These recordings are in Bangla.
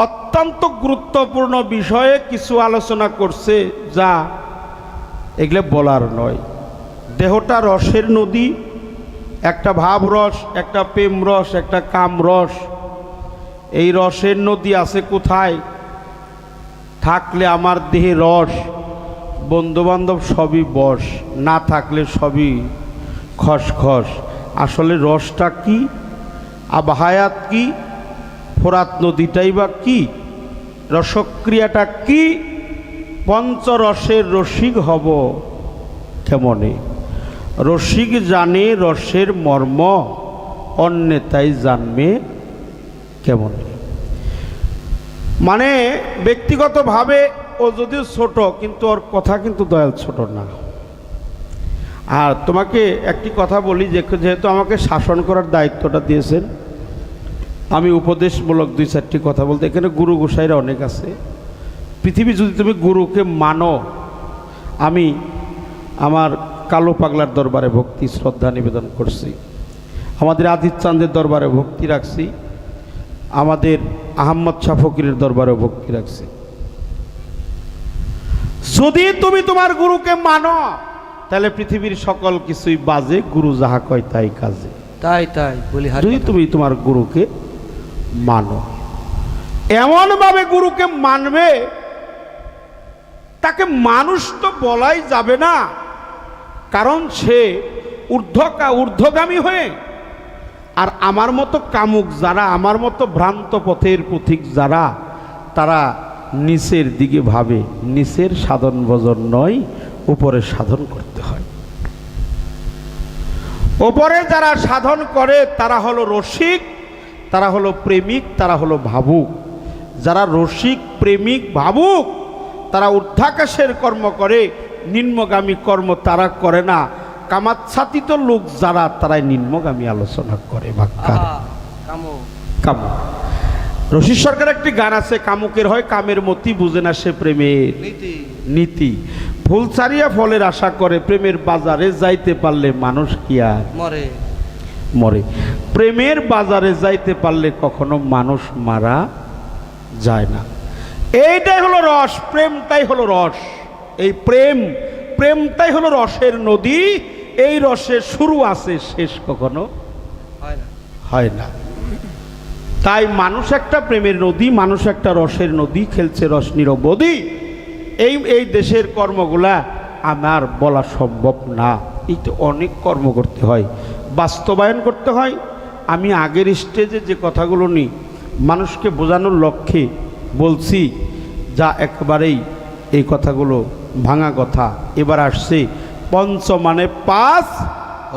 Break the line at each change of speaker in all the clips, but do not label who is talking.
অত্যন্ত গুরুত্বপূর্ণ বিষয়ে কিছু আলোচনা করছে, যা এগুলো বলার নয়। দেহটা রসের নদী, একটা ভাব রস, একটা প্রেম রস, একটা কাম রস। এই রসের নদী আছে কোথায়? থাকলে আমার দেহে রস, বন্ধুবান্ধব সবই বশ, না থাকলে সবই খসখস। আসলে রসটা কি, আবহায়াত কি, ফোরাত নদীটাই বা কি, রসক্রিয়াটা কি? পঞ্চরসের রসিক হব কেমনে? রসিক জানে রসের মর্ম, অন্যে তাই জানবে কেমনে? মানে ব্যক্তিগতভাবে ও যদিও ছোট, কিন্তু ওর কথা কিন্তু দয়াল ছোট না। আর তোমাকে একটি কথা বলি, যেহেতু আমাকে শাসন করার দায়িত্বটা দিয়েছেন, আমি উপদেশমূলক 2-4টি কথা বলতে, এখানে গুরু গোসাইরা অনেক আছে। পৃথিবী যদি তুমি গুরুকে মানো, আমি আমার কালো পাগলার দরবারে ভক্তি শ্রদ্ধা নিবেদন করছি, আমাদের আদিত চাঁদের দরবারে ভক্তি রাখছি, আমাদের আহম্মদ শাহ ফকিরের দরবারে ভক্তি রাখছি। যদি তুমি তোমার গুরুকে মানো, তাহলে পৃথিবীর সকল কিছুই বাজে, গুরু যাহা কয় তাই কাজে।
তাই তাই বলি,
যদি তুমি তোমার গুরুকে মানো, এমনভাবে গুরুকে মানবে, তাকে মানুষ তো বলাই যাবে না, কারণ সে ঊর্ধ্বগামী হয়ে। আর আমার মতো কামুক যারা, আমার মতো ভ্রান্ত পথের পথিক যারা, তারা নিচের দিকে ভাবে। নিচের সাধন ভজন নয়, উপরে সাধন করতে হয়। উপরে যারা সাধন করে তারা হলো রসিক, তারা হলো প্রেমিক, তারা হলো ভাবুক। যারা রসিক, প্রেমিক, ভাবুক, তারা ঊর্ধ্বাকাশের কর্ম করে, নিম্নগামী কর্ম তারা করে না। কামাচ্ছাদিত লোক যারা, তারাই নিম্নগামী আলোচনা করে। রশিদ সরকার একটি গান আছে, কামুকের হয় কামের মতি, বুঝে না সে প্রেমের নীতি। ফুল ছাড়িয়া ফলের আশা করে, প্রেমের বাজারে যাইতে পারলে মানুষ কি আর মরে। প্রেমের বাজারে যাইতে পারলে কখনো মানুষ মারা যায় না। এইটাই হলো রস, প্রেমটাই হলো রস। এই প্রেমটাই হলো রসের নদী। এই রসের শুরু আছে, শেষ কখনো হয় না। তাই মানুষ একটা প্রেমের নদী, মানুষ একটা রসের নদী, খেলছে রস নিরবধি। এই দেশের কর্মগুলা আমার বলা সম্ভব না। এইটা অনেক কর্ম করতে হয়, বাস্তবায়ন করতে হয়। আমি আগের স্টেজে যে কথাগুলো নিই, মানুষকে বোঝানোর লক্ষ্যে বলছি, যা একেবারেই এই কথাগুলো ভাঙা কথা। এবার আসছে পঞ্চ মানে 5,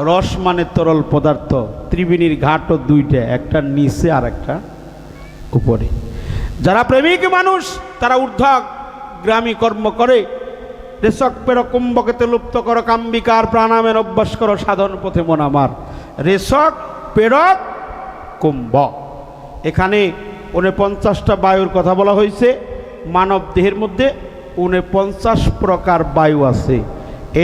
রস মানে তরল পদার্থ। ত্রিবেণীর ঘাটও 2টা, একটা নিচে আর একটা উপরে। যারা প্রেমিক মানুষ, তারা ঊর্ধ্বগামী কর্ম করে। রেচক প্রেরক কুম্ভকেতে লুপ্ত করো, কাম্বিকার প্রাণায়ামের অভ্যাস করো, সাধন পথে মন আমার। রেচক, প্রেরক, কুম্ভ। এখানে 49টা বায়ুর কথা বলা হয়েছে। মানব দেহের মধ্যে 49 প্রকার বায়ু আছে।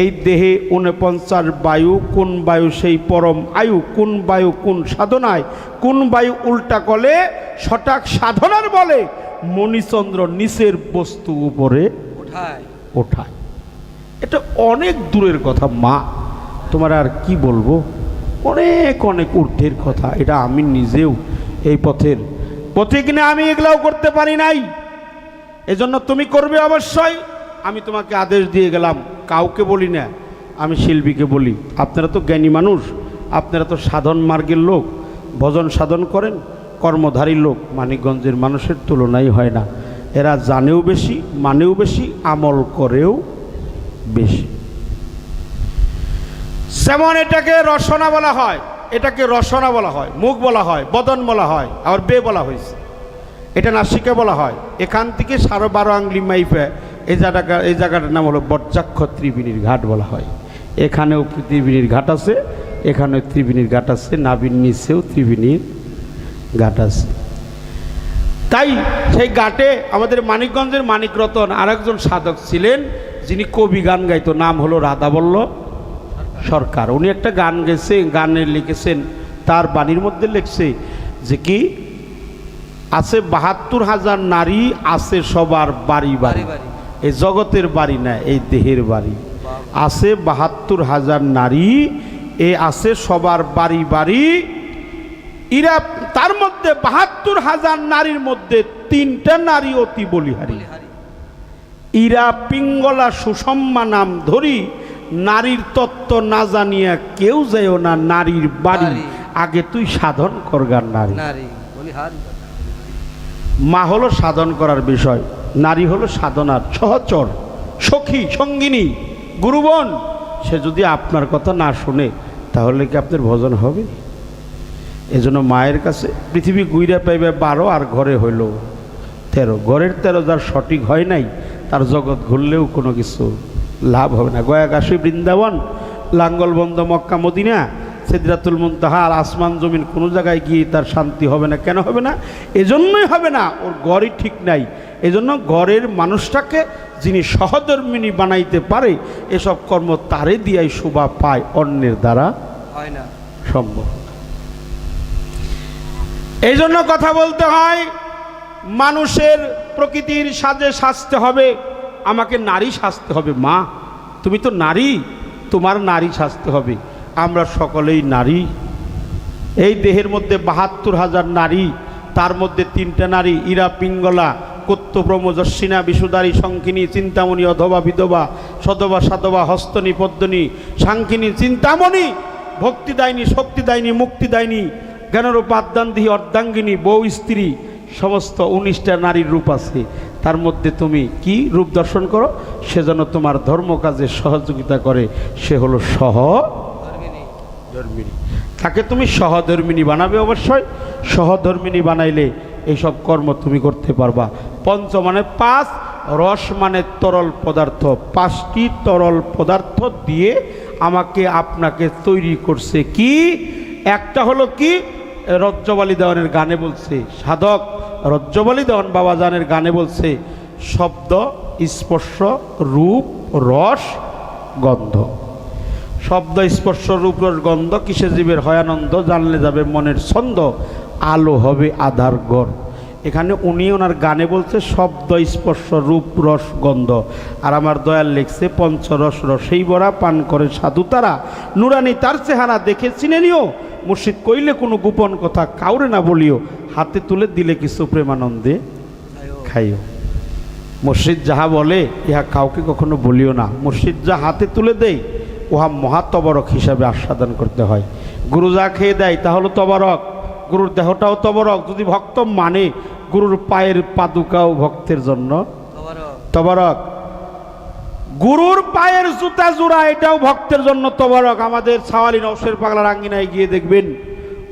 এই দেহে 49 বায়ু। কোন বায়ু সেই পরম আয়ু, কোন বায়ু কোন সাধনায়, কোন বায়ু উল্টা কলে সটাক সাধনার বলে, মণিচন্দ্র নিচের বস্তু উপরে ওঠায়। এটা অনেক দূরের কথা মা, তোমার আর কি বলবো, অনেক অনেক ঊর্ধ্বের কথা। এটা আমি নিজেও এই পথের পথিক না, আমি এগুলাও করতে পারি নাই। এজন্য তুমি করবে অবশ্যই। আমি তোমাকে আদেশ দিয়ে গেলাম, কাউকে বলি না, আমি শিল্পীকে বলি। আপনারা তো জ্ঞানী মানুষ, আপনারা তো সাধন মার্গের লোক, ভজন সাধন করেন, কর্মধারী লোক। মানিকগঞ্জের মানুষের তুলনাই হয় না। এরা জানেও বেশি, মানেও বেশি, আমল করেও বেশি। যেমন এটাকে রসনা বলা হয়, এটাকে রসনা বলা হয়, মুখ বলা হয়, বদন বলা হয়, আবার বে বলা হয়েছে। এটা নাসিকা বলা হয়। এখান থেকে 12.5 আঙ্গুলি মাইপে এই জায়গাটার নাম হলো বজ্রাক্ষ ত্রিবেণীর ঘাট বলা হয়। এখানেও ত্রিবেণীর ঘাট আছে, এখানেও ত্রিবেণীর ঘাট আছে, নাভির নিচেও ত্রিবেণীর ঘাট আছে। তাই সেই ঘাটে আমাদের মানিকগঞ্জের মানিকরতন আরেকজন সাধক ছিলেন, যিনি কবি গান গাইতো, নাম হলো রাধাবল্লভ সরকার। উনি একটা গান গেছে, গানে লিখেছেন, তার বাণীর মধ্যে লিখছে যে কি আছে ৭২,০০০ নারী, আছে সবার বাড়ি বাড়ি। এই জগতের বাড়ি না, এই দেহের বাড়ি। আছে ৭২,০০০ নারী, এ আছে সবার বাড়ি বাড়ি। ইরা তার মধ্যে ৭২,০০০ নারীর মধ্যে ৩টা নারী অতি বলিহারী। ইরা পিঙ্গলা সুষম্মা নাম ধরি, নারীর তত্ত্ব না জানিয়া কেউ যায়ও না নারীর বাড়ি, আগে তুই সাধন করগার নারী। মা হলো সাধন করার বিষয়, নারী হলো সাধনার সহচর, সখী, সঙ্গিনী, গুরুবন। সে যদি আপনার কথা না শুনে তাহলে কি আপনার ভজন হবে? এজন্য মায়ের কাছে পৃথিবী গুইরা পাইবে ১২ আর ঘরে হইল ১৩। ঘরের ১৩ যার সঠিক হয় নাই, তার জগৎ ঘুরলেও কোনো কিছু লাভ হবে না। গয়া কাশী বৃন্দাবন, লাঙ্গলবন্ধ মক্কা মদিনা, সিদরাতুল মুনতাহা আর আসমান জমিন কোনো জায়গায় গিয়ে তার শান্তি হবে না। কেন হবে না? এজন্যই হবে না, ওর ঘরই ঠিক নাই। এজন্য ঘরের মানুষটাকে যিনি সহধর্মিণী বানাইতে পারে, এসব কর্ম তারে দিয়াই শোভা পায়, অন্যের দ্বারা হয় না, সম্ভব। এই জন্য কথা বলতে হয়, মানুষের প্রকৃতির সাজে সাজতে হবে, আমাকে নারী সাজতে হবে। মা তুমি তো নারী, তোমার নারী সাজতে হবে। আমরা সকলেই নারী। এই দেহের মধ্যে ৭২,০০০ নারী, তার মধ্যে ৩টা নারী, ইরা পিঙ্গলা, কত্তপ্রমযস্বিনা, বিশুদারী, শঙ্খিনী, চিন্তামণি, অধবা, বিধবা, সদবা, সাধবা, হস্তনী, পদ্মিনী, সাংখিনী, চিন্তামণি, ভক্তিদায়িনী, শক্তিদায়িনী, মুক্তিদায়িনী, জ্ঞানরূপ আদ্যান্দিহী, অর্ধাঙ্গিনী, বউ, স্ত্রী, সমস্ত ১৯টা নারীর রূপ আছে। তার মধ্যে তুমি কি রূপ দর্শন করো? সে যেন তোমার ধর্ম কাজে সহযোগিতা করে, সে হলো সহধর্মিণী। তাকে তুমি সহধর্মিণী বানাবে। অবশ্যই সহধর্মিণী বানাইলে এইসব কর্ম তুমি করতে পারবা। পঞ্চ মানে ৫, রস মানে তরল পদার্থ। ৫টি তরল পদার্থ দিয়ে আমাকে আপনাকে তৈরি করছে। কি? একটা হলো কি, রজ্জবালী দেওয়ানের গানে বলছে, সাধক রজ্জবালী দেওয়ান বাবাজানের গানে বলছে, শব্দ, স্পর্শ, রূপ, রস, গন্ধ। শব্দ, স্পর্শ, রূপ, রস, গন্ধ, কিসে জীবের হয় আনন্দ, জানলে যাবে মনের ছন্দ, আলো হবে আধার গড়। এখানে উনি ওনার গানে বলছে শব্দ, স্পর্শ, রূপ, রস, গন্ধ। আর আমার দয়াল লিখছে পঞ্চরস রসেই ভরা, পান করে সাধু তারা, নুরানি তার চেহারা দেখে চিনে নিও, মুর্শিদ কইলে কোনো গোপন কথা কাউরে না বলিও, হাতে তুলে দিলে কিছু প্রেমানন্দে খাইও। মুর্শিদ যাহা বলে ইহা কাউকে কখনো বলিও না। মুর্শিদ যা হাতে তুলে দেয় উহা মহাতবরক হিসাবে আস্বাদন করতে হয়। গুরু যা খেয়ে দেয় তা হলো তবরক, গুরুর দেহটাও তবরক। যদি ভক্ত মানে, গুরুর পায়ের পাদুকাও ভক্তের জন্য তবরক। গুরুর পায়ের জুতা জোড়া এটাও ভক্তের জন্য তবরক। আমাদের সাওয়ালি নওশের পাগলার আঙ্গিনায় গিয়ে দেখবেন,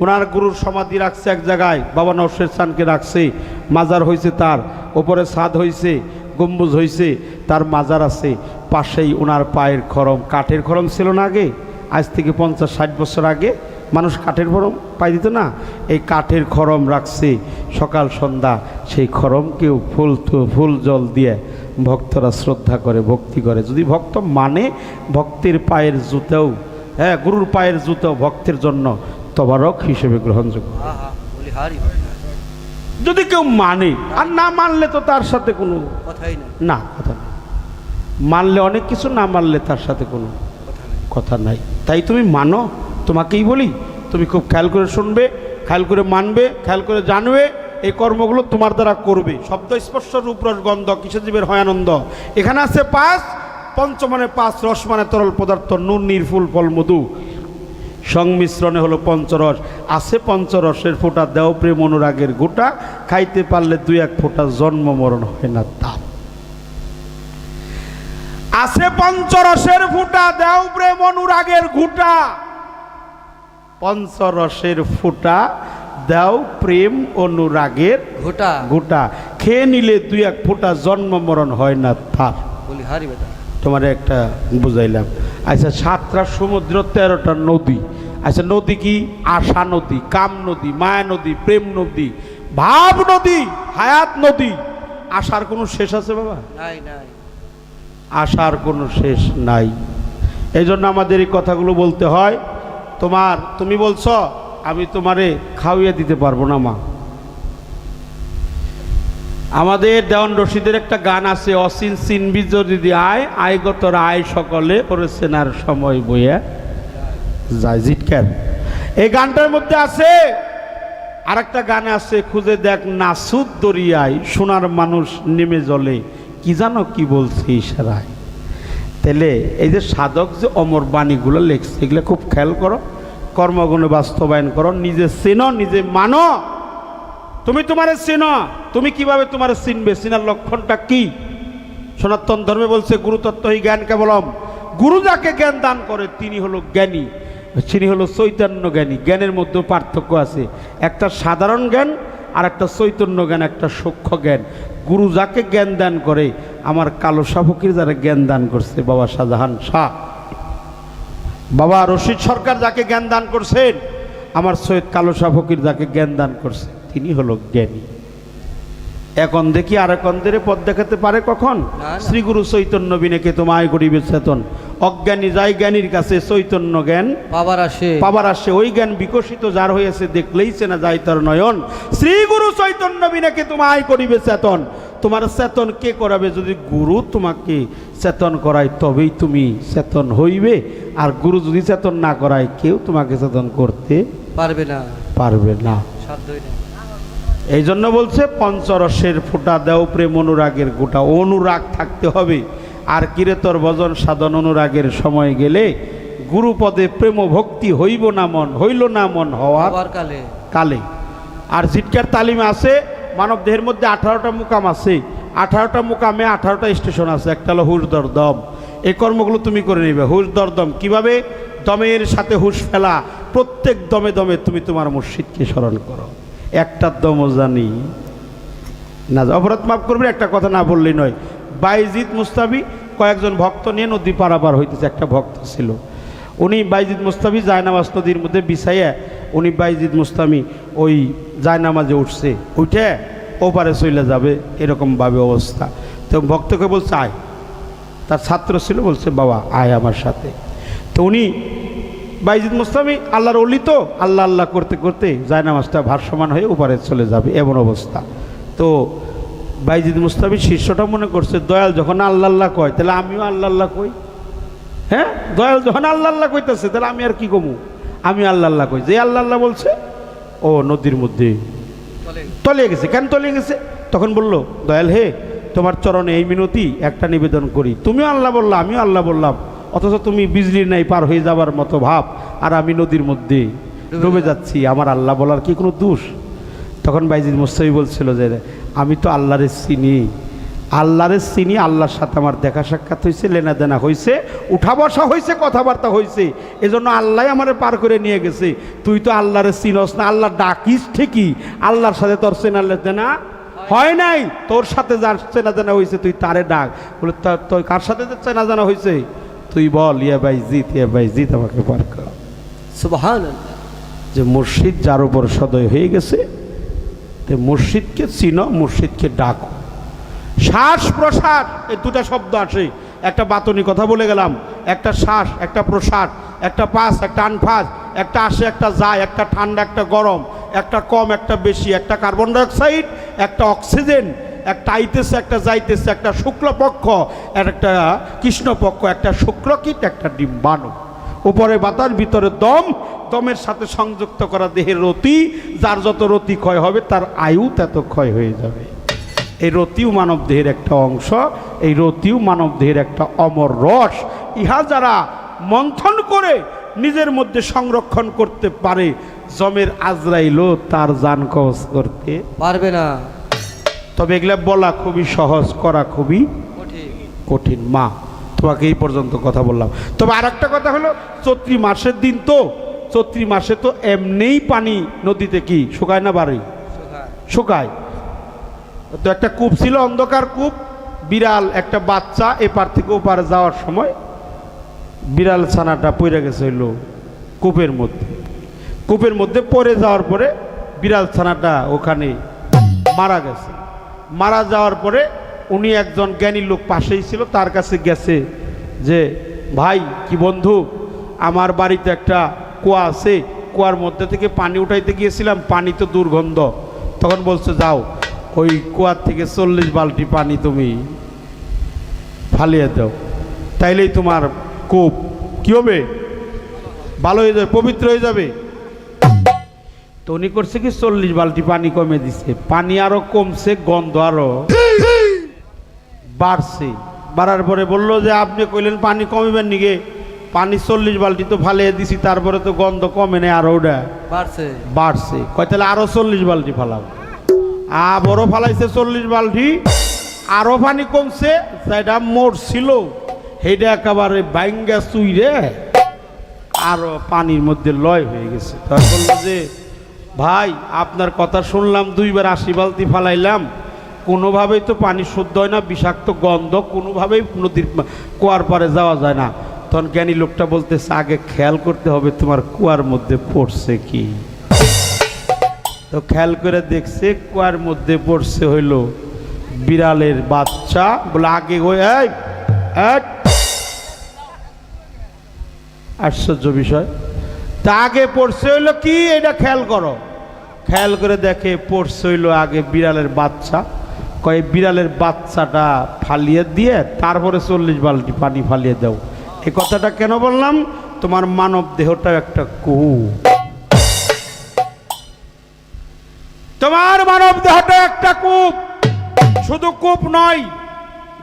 ওনার গুরুর সমাধি রাখছে এক জায়গায়, বাবা নওশের চানকে রাখছে, মাজার হয়েছে, তার ওপরে ছাদ হয়েছে, গম্বুজ হয়েছে, তার মাজার আছে। পাশেই ওনার পায়ের খরম, কাঠের খরম ছিল না আগে, আজ থেকে ৫০-৬০ বছর আগে মানুষ কাঠের খরম পাই দিত না, এই কাঠের খরম রাখছে। সকাল সন্ধ্যা সেই খরমকেও ফুল জল দিয়ে ভক্তরা শ্রদ্ধা করে, ভক্তি করে। যদি ভক্ত মানে, ভক্তের পায়ের জুতাও, হ্যাঁ গুরুর পায়ের জুতাও ভক্তের জন্য তবারক হিসেবে গ্রহণযোগ্য। যদি কেউ মানে, আর না মানলে তো তার সাথে কোনো কথাই না, কথা নেই। মানলে অনেক কিছু, না মানলে তার সাথে কোনো কথা নাই। তাই তুমি মানো, তোমাকেই বলি, তুমি খুব খেয়াল করে শুনবে, খেয়াল করে মানবে, খেয়াল করে জানবে, এই কর্মগুলো তোমার দ্বারা করবে। শব্দ, স্পর্শ, রূপ, রস, গন্ধ, কিসে জীবের হয় আনন্দ। এখানে আছে ৫, পঞ্চ মানে ৫, রস মানে তরল পদার্থ, নুন, নীর, ফুল, ফল, মধু, সংমিশ্রণে হলো পঞ্চরস। আছে পঞ্চরসের ফোঁটা, দেও প্রেম অনুরাগের গোটা, খাইতে পারলে ২-১ ফোঁটা জন্ম মরণ হয় না তাপ। আছে পঞ্চরসের ফুটা, দেও প্রেম অনুরাগের ঘুটা। পঞ্চরসের ফুটা, দেও প্রেম অনুরাগের ঘুটা ঘুটা, খেয়ে নিলে ২-১ ফোঁটা জন্ম মরণ হয় না তার। বলি হারি বেটা, তোমার একটা বুঝাইলাম। আচ্ছা, ৭টা সমুদ্র, ১৩টা নদী। আচ্ছা, নদী কি? আশা নদী, কাম নদী, মায়া নদী, প্রেম নদী, ভাব নদী, হায়াত নদী। আশার কোনো শেষ আছে বাবা? নাই, নাই, আশার কোনো শেষ নাই। এই জন্য আমাদের এই কথাগুলো বলতে হয়। তুমি বলছো আমি তোমারে খাওয়িয়ে দিতে পারবো না মা, আমাদের দেওয়ান রশিদের একটা গান আছে, অসীন চিনবি যদি আয় আয়গত আয় সকলে করেছেন আর সময় বইয়া যায় জিটকার। এই গানটার মধ্যে আছে আর একটা গান আছে, খুঁজে দেখ নাসুদ দরিয়ায় সোনার মানুষ নেমে জলে, কি জানো কি বলছে ইশারায়। তাহলে এই যে সাধক যে অমর বাণীগুলো লেখছে এগুলো খুব খেয়াল করো, কর্মগুণে বাস্তবায়ন করো, নিজে চেনো নিজে মানো। তুমি তোমারে চেনো, তুমি কিভাবে তোমারে চিনবে, চিনার লক্ষণটা কি? সনাতন ধর্মে বলছে গুরুতত্ত্বই জ্ঞান কেবলম, গুরু যাকে জ্ঞান দান করে তিনি হলো জ্ঞানী, তিনি হলো চৈতন্য জ্ঞানী। জ্ঞানের মধ্যে পার্থক্য আছে, একটা সাধারণ জ্ঞান আর একটা চৈতন্য জ্ঞান, একটা সূক্ষ্ম জ্ঞান। গুরু যাকে জ্ঞান দান করে, আমার কালো শাহ ফকির যারা জ্ঞান দান করছে, বাবা শাহজাহান শাহ, বাবা রশিদ সরকার যাকে জ্ঞান দান করছেন, আমার সৈয়দ কালো শাহ ফকির যাকে জ্ঞান দান করছে, তিনি হলো জ্ঞানী। এখন দেখি আর এক অন্ধেরে পথ দেখাতে পারে কখন? শ্রী গুরু চৈতন্য বিনেকে তোমায় গরিবের চেতন, অজ্ঞানী যায় জ্ঞানীর কাছে চৈতন্য জ্ঞান পাবার আসে, ওই জ্ঞান বিকশিত যার হয়েছে দেখলেই চেনা যায় তার নয়ন। শ্রী গুরু চৈতন্য বিনেকে তোমায় করিবে চেতন, তোমার চেতন কে করাবে? যদি গুরু তোমাকে চেতন করায় তবেই তুমি চেতন হইবে, আর গুরু যদি চেতন না করায় কেউ তোমাকে চেতন করতে পারবে না। এই জন্য বলছে পঞ্চরসের ফোঁটা দেও প্রেম অনুরাগের গোটা, অনুরাগ থাকতে হবে। আর কিরে তোর ভজন সাধন অনুরাগের সময় গেলে, গুরুপদে প্রেম ভক্তি হইব না মন, হইল না মন হওয়ার কালে। আর জিটকার তালিমে আছে মানব দেহের মধ্যে 18টা মুকাম আছে, 18টা মুকামে 18টা স্টেশন আছে। একটা হলো হুশ দর দম, এই কর্মগুলো তুমি করে নিবে। হুশ দর দম কিভাবে? দমের সাথে হুশ ফেলা, প্রত্যেক দমে দমে তুমি তোমার মুর্শিদকে স্মরণ করো। একটা দম জানি না, অপরাধ মাফ করবে, একটা কথা না বললেই নয়। বাইজিদ মুস্তাফি কয়েকজন ভক্ত নিয়ে নদী পারাপার হইতেছে, একটা ভক্ত ছিল, উনি বাইজিদ মুস্তাফি জায়নামাজ নদীর মধ্যে বিছাইয়া, উনি বাইজিদ মুস্তাফি ওই জায়নামাজে উঠছে, উঠে ওপারে চলে যাবে, এরকমভাবে অবস্থা। তো ভক্তকে বলছে আয়, তার ছাত্র ছিল, বলছে বাবা আয় আমার সাথে। তো উনি বাইজিদ মুস্তাফি আল্লাহর অলি, তো আল্লাহ আল্লাহ করতে করতে জায়নামাজটা ভারসমান হয়ে ওপারে চলে যাবে, এমন অবস্থা। তো বাইজিদ মুস্তাফি শিষ্যটা মনে করছে দয়াল যখন আল্লাহ আল্লাহ কয় তাহলে আমিও আল্লাহ আল্লাহ কই। হ্যাঁ, দয়াল যখন আল্লাহ আল্লাহ কইতেছে তাহলে আমি আর কি কমু, আমি আল্লাহ আল্লাহ কই। যে আল্লাহ আল্লাহ বলছে ও নদীর মধ্যে তলিয়ে গেছে। কেন তলিয়ে গেছে? তখন বলল দয়াল হে, তোমার চরণে এই মিনতি একটা নিবেদন করি, তুমিও আল্লাহ বললা আমিও আল্লাহ বললাম, অথচ তুমি বিজলির নাই পার হয়ে যাবার মতো ভাব, আর আমি নদীর মধ্যে ডুবে যাচ্ছি, আমার আল্লাহ বলার কি কোনো দোষ? তখন বাইজিদ মুস্তাফি বলছিল যে আমি তো আল্লাহরে চিনি, আল্লাহরে চিনি, আল্লাহর সাথে আমার দেখা সাক্ষাৎ হয়েছে, লেনা দেনা হয়েছে, উঠা বসা হয়েছে, কথাবার্তা হয়েছে, এজন্য আল্লাহ আমারে পার করে নিয়ে গেছে। তুই তো আল্লাহরে চিনস না, আল্লাহ ডাকিস ঠিকই, আল্লাহর সাথে তোর চেনা দেনা হয় নাই, তোর সাথে যার চেনা জানা হয়েছে তুই তারে ডাক। বলে তোর কার সাথে চেনা জানা হয়েছে? তুই বল ইয়া বাইজিদ আমাকে পার কর। সুবহানাল্লাহ। যে মুর্শিদ যার উপর সদয় হয়ে গেছে, তে মুর্শিদকে চিনো, মুর্শিদকে ডাকো। শ্বাস প্রশ্বাস এই দুটা শব্দ আসে, একটা বাতনি কথা বলে গেলাম, একটা শ্বাস একটা প্রশ্বাস, একটা পাস একটা আনফাস, একটা আসে একটা যায়, একটা ঠান্ডা একটা গরম, একটা কম একটা বেশি, একটা কার্বন ডাইঅক্সাইড একটা অক্সিজেন, একটা আইতেছে একটা যাইতেছে, একটা শুক্লপক্ষ একটা কৃষ্ণপক্ষ, একটা শুক্রকীট একটা ডিম্বাণু, উপরে বাতাস ভিতরে দম, দমের সাথে সংযুক্ত করা দেহের রতি, যার যত রতি ক্ষয় হবে তার আয়ু তত ক্ষয় হয়ে যাবে। এই রতিও মানব দেহের একটা অংশ, এই রতিও মানব দেহের একটা অমর রস। ইহা যারা মন্থন করে নিজের মধ্যে সংরক্ষণ করতে পারে, জমের আজরাইলও তার জান কবজ করতে পারবে না। তবে এগুলা বলা খুবই সহজ, করা খুবই কঠিন। মা তোমাকে এই পর্যন্ত কথা বললাম। তবে আর একটা কথা হলো, চৈত্রী মাসের দিন তো, চৈত্রী মাসে তো এমনিই পানি নদীতে কি শুকায় না, বাড়ি শুকায়। তো একটা কূপ ছিল, অন্ধকার কূপ, বিড়াল একটা বাচ্চা এপার থেকে ওপারে যাওয়ার সময় বিড়াল ছানাটা পড়ে গেছে হইল কূপের মধ্যে। কূপের মধ্যে পড়ে যাওয়ার পরে বিড়াল ছানাটা ওখানে মারা গেছে। মারা যাওয়ার পরে উনি একজন জ্ঞানী লোক পাশেই ছিল, তার কাছে গেছে যে ভাই কি বন্ধু, আমার বাড়িতে একটা কুয়া আছে, কুয়ার মধ্যে থেকে পানি উঠাইতে গিয়েছিলাম, পানি তো দুর্গন্ধ। তখন বলছে যাও ওই কুয়ার থেকে 40 বালতি পানি তুমি ফালিয়ে দাও, তাইলেই তোমার কূপ কি হবে, ভালো হয়ে যাবে, পবিত্র হয়ে যাবে। তো উনি করছে কি 40 বালতি পানি কমে দিছে, পানি আরো কমছে, গন্ধ আরো বাড়ছে। বাড়ার পরে বললো যে আপনি কইলেন পানি কমিবেন নিগে, পানি 40 বালতি তো ফালিয়ে দিছি, তারপরে তো গন্ধ কমে নেই, আরো ওটা বাড়ছে। কয় তাহলে আরো 40 বালতি ফালাও। বড় ফালাইছে 40 বালতি, আরো পানি কমছে, যেটা মরছিল সেইটা একেবারে বাইঙ্গা চুইরে আরো পানির মধ্যে লয় হয়ে গেছে। তখন বললো যে ভাই আপনার কথা শুনলাম, 2 বার 80 বালতি ফালাইলাম, কোনোভাবেই তো পানি শুদ্ধ হয় না, বিষাক্ত গন্ধ, কোনোভাবেই নদীর কুয়ার পারে যাওয়া যায় না। তখন জ্ঞানী লোকটা বলতেছে আগে খেয়াল করতে হবে তোমার কুয়ার মধ্যে পড়ছে কি। তো খেয়াল করে দেখছে কুয়ার মধ্যে পড়ছে হইল বিড়ালের বাচ্চা। বলে আগে আশ্চর্য বিষয়, তা আগে পড়ছে হইল কি, এটা খেয়াল করো। খেয়াল করে দেখে পড়ছে হইল আগে বিড়ালের বাচ্চা। কয় বিড়ালের বাচ্চাটা ফালিয়ে দিয়ে তারপরে 40 বালতি পানি ফালিয়ে দাও। এই কথাটা কেন বললাম, তোমার মানব দেহটা একটা কূপ, তোমার মানব দেহটা একটা কূপ, শুধু কূপ নয়,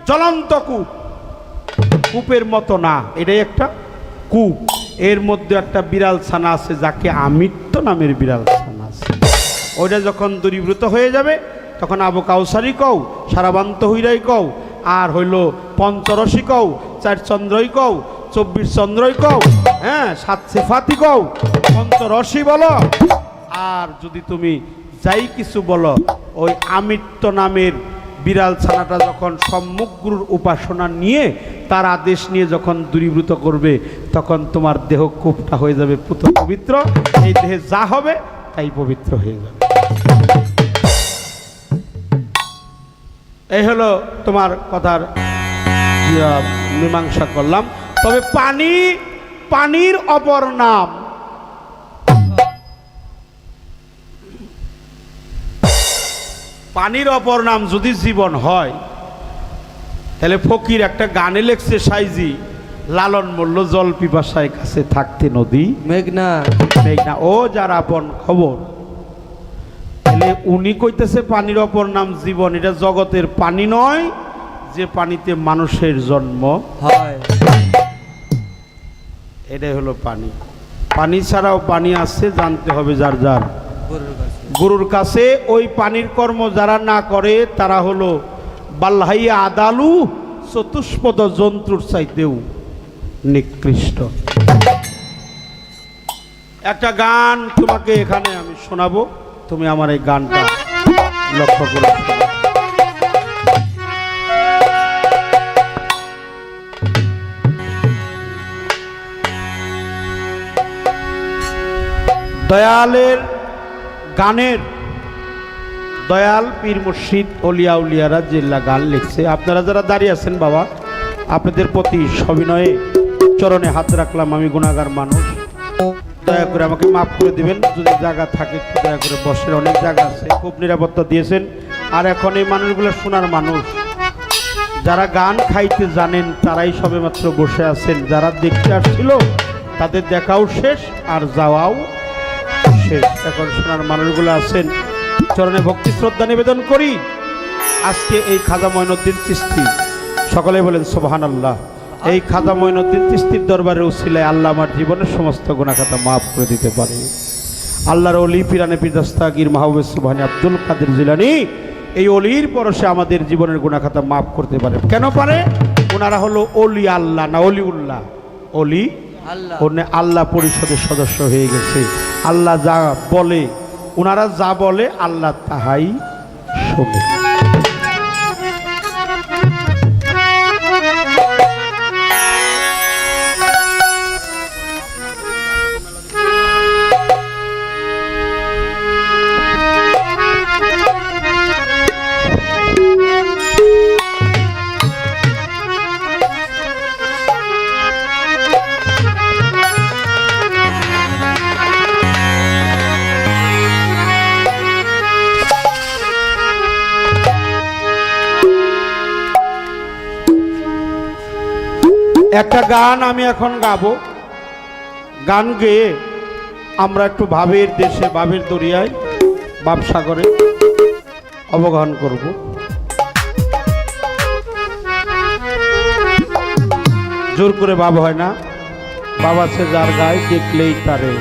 জ্বলন্ত কূপ, কূপের মতো না, এটাই একটা কূপ। এর মধ্যে একটা বিড়াল ছানা আছে, যাকে আমৃত্য নামের বিড়াল ছানা আছে। ওইটা যখন দূরীভূত হয়ে যাবে তখন আবু কাউসারি কও, সারাবান্ত হইরাই কও, আর হইল পঞ্চরসি কও, 4 চন্দ্রই কও, 24 চন্দ্রই কও, হ্যাঁ 7 সিফাতি কও, পঞ্চরসি বলো, আর যদি তুমি যাই কিছু বলো, ওই আমৃত্য নামের বিড়াল ছানাটা যখন সম্মুখ গুরুর উপাসনা নিয়ে তার আদেশ নিয়ে যখন দূরীভূত করবে, তখন তোমার দেহ কূপটা হয়ে যাবে পুত পবিত্র। এই দেহে যা হবে তাই পবিত্র হয়ে যাবে। এই হলো তোমার কথার মীমাংসা করলাম। তবে পানির অপর নাম, পানির অপর নাম যদি জীবন হয়, তাহলে ফকির একটা গানে লেখছে সাইজি, লালন মূল্য জল পিপাসায় কাছে থাকতে নদী মেঘনা মেঘনা ও যার আপন খবর। তাহলে উনি কইতেছে পানির অপর নাম জীবন, এটা জগতের পানি নয় যে পানিতে মানুষের জন্ম হয়, এটাই হলো পানি। পানি ছাড়াও পানি আছে, জানতে হবে যার যার গুরুর কাছে। ওই পানির কর্ম যারা না করে তারা হলো বাল্লাইয়া আদালু, চতুষ্পদ জন্তুর চাইতেও নিকৃষ্ট। একটা গান তোমাকে এখানে আমি শোনাবো, তুমি আমার এই গানটা লক্ষ্য করো। দয়ালের গানের, দয়াল পীর মুর্শিদ অলিয়া উলিয়ারা জিল্লা গান লিখছে। আপনারা যারা দাঁড়িয়ে আছেন বাবা, আপনাদের প্রতি সবিনয়ে চরণে হাত রাখলাম। আমি গুনাহগার মানুষ, দয়া করে আমাকে মাফ করে দিবেন। যদি জায়গা থাকে একটু দয়া করে বসের, অনেক জায়গা আছে, খুব নিরাপত্তা দিয়েছেন। আর এখন এই মানুষগুলো শোনার মানুষ, যারা গান খাইতে জানেন তারাই সবেমাত্র বসে আছেন, যারা দেখতে আসছিল তাদের দেখাও শেষ আর যাওয়াও শেষ। এখন শোনার মানুষগুলো আছেন, চরণে ভক্তি শ্রদ্ধা নিবেদন করি। আজকে এই খাজা মঈনুদ্দিন চিশতি, সকলে বলেন সুবহানাল্লাহ। এই খাজা মঈনুদ্দিন চিশতির দরবারের উসিলায় আল্লাহ আমার জীবনের সমস্ত গুনাহ খাতা মাফ করে দিতে পারে। আল্লাহর ওলি পিরানে পীর দস্তাগীর মাহবুব সুবহানী আব্দুল কাদের জিলানী এই অলির পরশে আমাদের জীবনের গুনাহ খাতা মাফ করতে পারে। কেন পারে? ওনারা হলো অলি আল্লাহ, না অলিউল্লাহ। অলি আল্লাহ, আল্লাহ পরিষদের সদস্য হয়ে গেছে। আল্লাহ যা বলে, ওনারা যা বলে আল্লাহ তাহাই শোনে। একটা গান আমি এখন গাবো, গান গেয়ে আমরা একটু ভাবের দেশে, ভাবের দরিয়ায়, ভাবসাগরে অবগাহন করব। জোর করে ভাব হয় না, বাবা সে যার গায়ে দেখলেই তারে।